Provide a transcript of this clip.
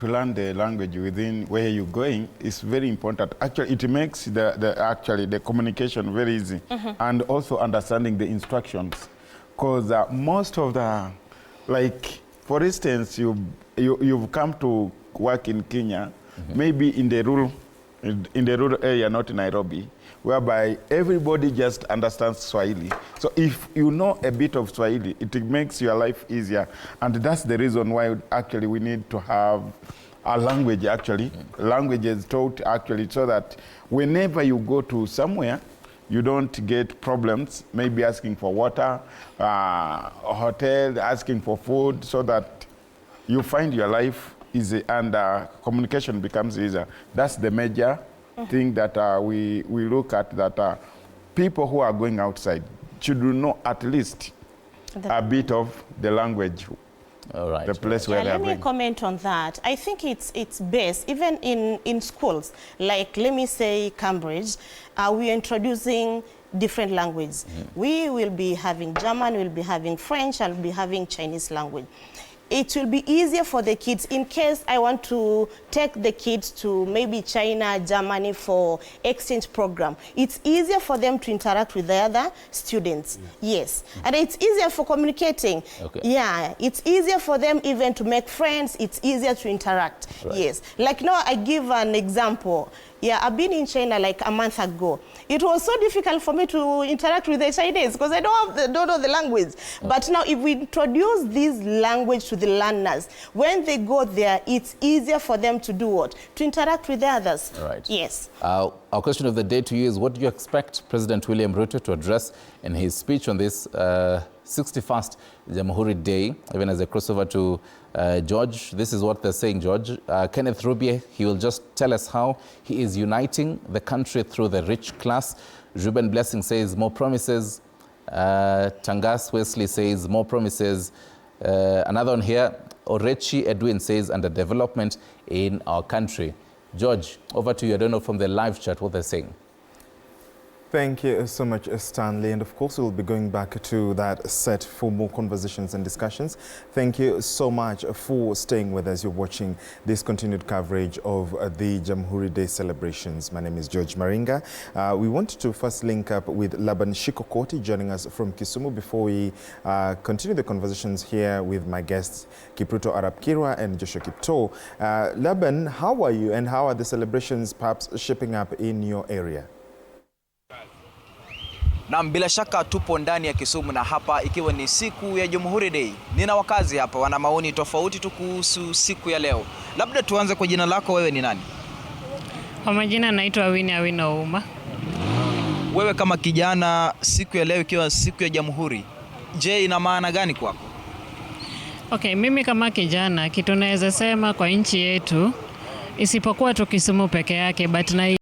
To learn the language within where you're going is very important. Actually, it makes the communication very easy, and also understanding the instructions. Because most of the, like, for instance, you've come to work in Kenya, maybe in the rural area, not in Nairobi, whereby everybody just understands Swahili. So if you know a bit of Swahili, it makes your life easier. And that's the reason why actually we need to have a language, languages taught actually, so that whenever you go to somewhere, you don't get problems, maybe asking for water, a hotel, asking for food, so that you find your life easy and communication becomes easier. That's the major thing that we look at, that people who are going outside should know at least a bit of the language. All right. The place where let me comment on that. I think it's best, even in schools, like let me say Cambridge, we are introducing different languages. We will be having German, we'll be having French, I'll be having Chinese language. It will be easier for the kids in case I want to take the kids to maybe China, Germany for exchange program. It's easier for them to interact with the other students. Yes. And it's easier for communicating. Okay. Yeah. It's easier for them even to make friends. It's easier to interact. Right. Yes. Like now I give an example. Yeah, I've been in China like a month ago. It was so difficult for me to interact with the Chinese because I don't know the language. Okay. But now if we introduce this language to the learners, when they go there, it's easier for them to do what? To interact with the others. All right. Yes. Our question of the day to you is, what do you expect President William Ruto to address in his speech on this 61st Jamhuri Day, even as a crossover to George? This is what they're saying, George. Kenneth Rubie, he will just tell us how he is uniting the country through the rich class. Ruben Blessing says more promises. Tangas Wesley says more promises. Another one here, Orechi Edwin says underdevelopment in our country. George, over to you. I don't know from the live chat what they're saying. Thank you so much, Stanley. And of course, we'll be going back to that set for more conversations and discussions. Thank you so much for staying with us. You're watching this continued coverage of the Jamhuri Day celebrations. My name is George Maringa. We want to first link up with Laban Shikokoti, joining us from Kisumu, before we continue the conversations here with my guests, Kipruto Arap Kirwa and Joshua Kipto. Laban, how are you, and how are the celebrations perhaps shaping up in your area? Na bila shaka tupo ndani ya Kisumu, na hapa ikiwa ni siku ya Jamhuri Day. Nina wakazi hapa wana maoni tofauti tu kuhusu siku ya leo. Labda tuanze kwa jina lako, wewe ni nani? Kwa majina naitwa Awina Uma. Wewe kama kijana, siku ya leo ikiwa siku ya Jamhuri, je, ina maana gani kwako? Okay, mimi kama kijana kitu naweza sema kwa nchi yetu isipokuwa tu Kisumu peke yake, but na